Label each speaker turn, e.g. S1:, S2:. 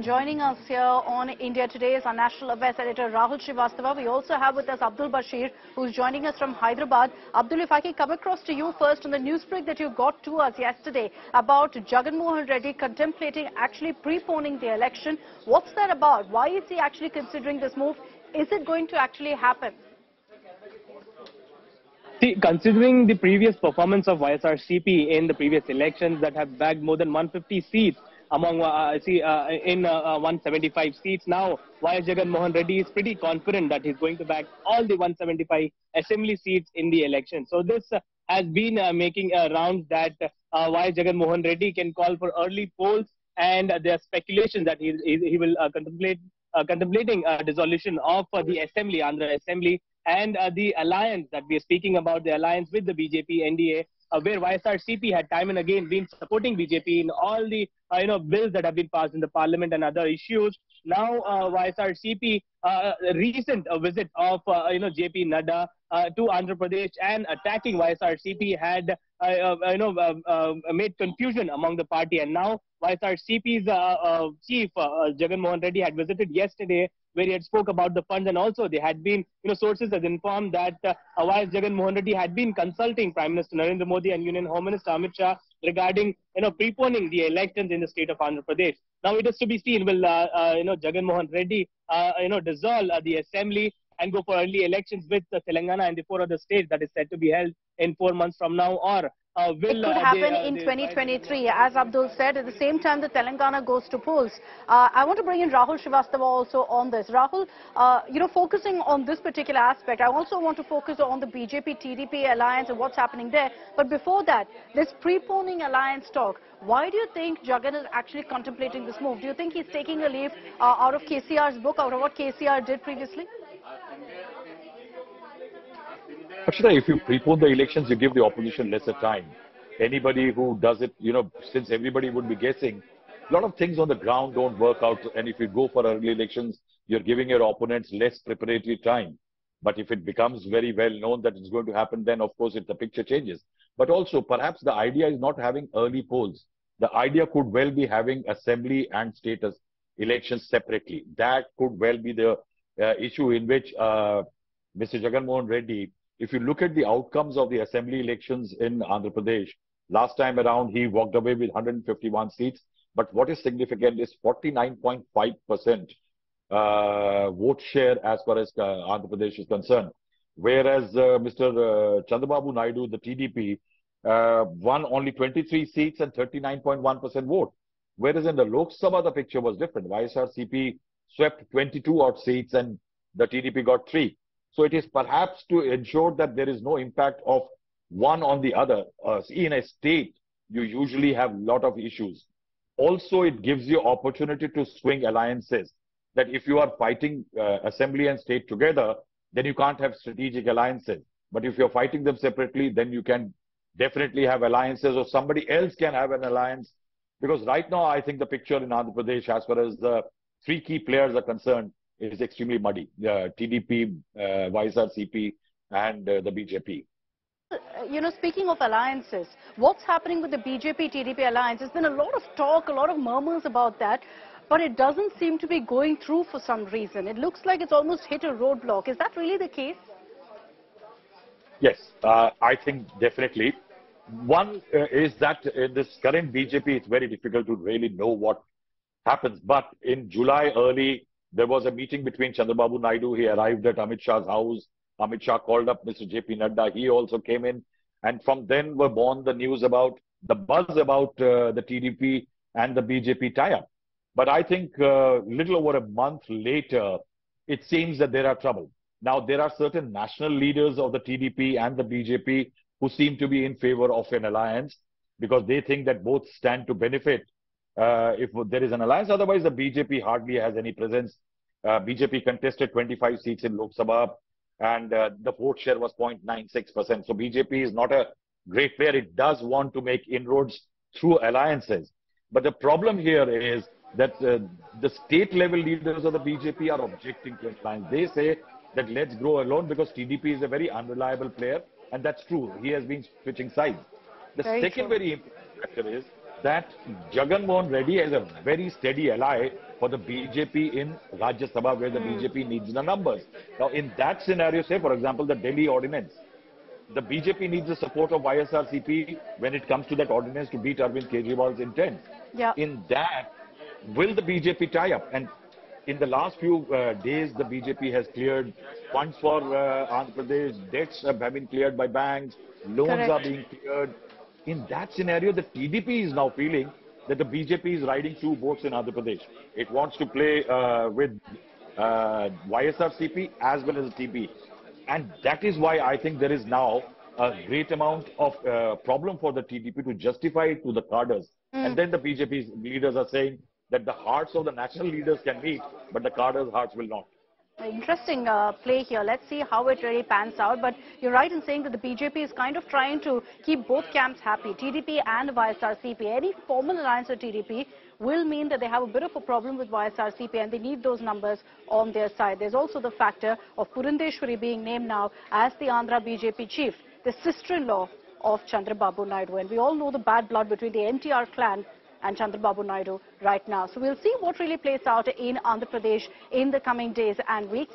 S1: Joining us here on India Today is our National Affairs Editor Rahul Srivastava. We also have with us Abdul Basheer, who's joining us from Hyderabad. Abdul, if I can come across to you first on the news break that you got to us yesterday about Jagan Reddy contemplating actually preponing the election. What's that about? Why is he actually considering this move? Is it going to actually happen?
S2: See, considering the previous performance of YSRCP in the previous elections that have bagged more than 150 seats among 175 seats, now YS Jagan Reddy is pretty confident that he's going to bag all the 175 assembly seats in the election. So this has been making rounds that YS Jagan Reddy can call for early polls, and there are speculations that he will contemplating a dissolution of the assembly, Andhra assembly, and the alliance that we are speaking about, the alliance with the BJP, NDA, where YSRCP had time and again been supporting BJP in all the bills that have been passed in the parliament and other issues. Now YSRCP recent visit of JP Nadda to Andhra Pradesh and attacking YSRCP had made confusion among the party, and now YSRCP's chief Jagan Reddy had visited yesterday, where he had spoke about the funds, and also there had been sources that informed that YS Jagan Reddy had been consulting Prime Minister Narendra Modi and Union Home Minister Amit Shah regarding preponing the elections in the state of Andhra Pradesh. Now it is to be seen, will Jagan Reddy dissolve the assembly and go for early elections with Telangana and the 4 other states that is said to be held in 4 months from now, or
S1: it could happen in 2023, as Abdul said. At the same time, the Telangana goes to polls. I want to bring in Rahul Srivastava also on this. Rahul, focusing on this particular aspect, I also want to focus on the BJP-TDP alliance and what's happening there. But before that, this preponing alliance talk, why do you think Jagan is actually contemplating this move? Do you think he's taking a leaf out of KCR's book, out of what KCR did previously?
S3: Actually, if you prepone the elections, you give the opposition lesser time. Anybody who does it, since everybody would be guessing, a lot of things on the ground don't work out. And if you go for early elections, you're giving your opponents less preparatory time. But if it becomes very well known that it's going to happen, then of course the picture changes. But also, perhaps the idea is not having early polls. The idea could well be having assembly and status elections separately. That could well be the issue in which Mr. Jagan Reddy, if you look at the outcomes of the assembly elections in Andhra Pradesh, last time around he walked away with 151 seats. But what is significant is 49.5% vote share as far as Andhra Pradesh is concerned. Whereas Mr. Chandrababu Naidu, the TDP, won only 23 seats and 39.1% vote. Whereas in the Lok Sabha, the picture was different. YSRCP swept 22 odd seats and the TDP got 3. So it is perhaps to ensure that there is no impact of one on the other. In a state, you usually have a lot of issues. Also, it gives you opportunity to swing alliances. That if you are fighting assembly and state together, then you can't have strategic alliances. But if you're fighting them separately, then you can definitely have alliances, or somebody else can have an alliance. Because right now, I think the picture in Andhra Pradesh, as far as the 3 key players are concerned, is extremely muddy. TDP, YSRCP, and the BJP.
S1: Speaking of alliances, what's happening with the BJP-TDP alliance? There's been a lot of talk, a lot of murmurs about that, but it doesn't seem to be going through for some reason. It looks like it's almost hit a roadblock. Is that really the case?
S3: Yes, I think definitely. One is that in this current BJP, it's very difficult to really know what happens. But in July early, there was a meeting between Chandrababu Naidu. He arrived at Amit Shah's house. Amit Shah called up Mr. JP Nadda. He also came in. And from then were born the news about the buzz about the TDP and the BJP tie-up. But I think little over a month later, it seems that there are trouble. Now, there are certain national leaders of the TDP and the BJP who seem to be in favor of an alliance because they think that both stand to benefit if there is an alliance. Otherwise, the BJP hardly has any presence. BJP contested 25 seats in Lok Sabha and the vote share was 0.96%. So BJP is not a great player. It does want to make inroads through alliances. But the problem here is that the state level leaders of the BJP are objecting to alliance. They say that let's grow alone because TDP is a very unreliable player. And that's true. He has been switching sides. The second very important factor is that Jagan Reddy is a very steady ally for the BJP in Rajya Sabha, where the BJP needs the numbers. Now, in that scenario, say, for example, the Delhi ordinance, the BJP needs the support of YSRCP when it comes to that ordinance to beat Arvind Kejriwal's intent.
S1: Yeah.
S3: In that, will the BJP tie up? And in the last few days, the BJP has cleared funds for Andhra Pradesh, debts have been cleared by banks, loans are being cleared. In that scenario, the TDP is now feeling that the BJP is riding two boats in Andhra Pradesh. It wants to play with YSRCP as well as the TP. And that is why I think there is now a great amount of problem for the TDP to justify it to the cadres. And then the BJP leaders are saying that the hearts of the national leaders can meet, but the cadres' hearts will not.
S1: Interesting play here. Let's see how it really pans out. But you're right in saying that the BJP is kind of trying to keep both camps happy, TDP and YSRCP. Any formal alliance with TDP will mean that they have a bit of a problem with YSRCP and they need those numbers on their side. There's also the factor of Purandeshwari being named now as the Andhra BJP chief, the sister-in-law of Chandrababu Naidu. And we all know the bad blood between the NTR clan and Chandrababu Naidu right now. So we'll see what really plays out in Andhra Pradesh in the coming days and weeks.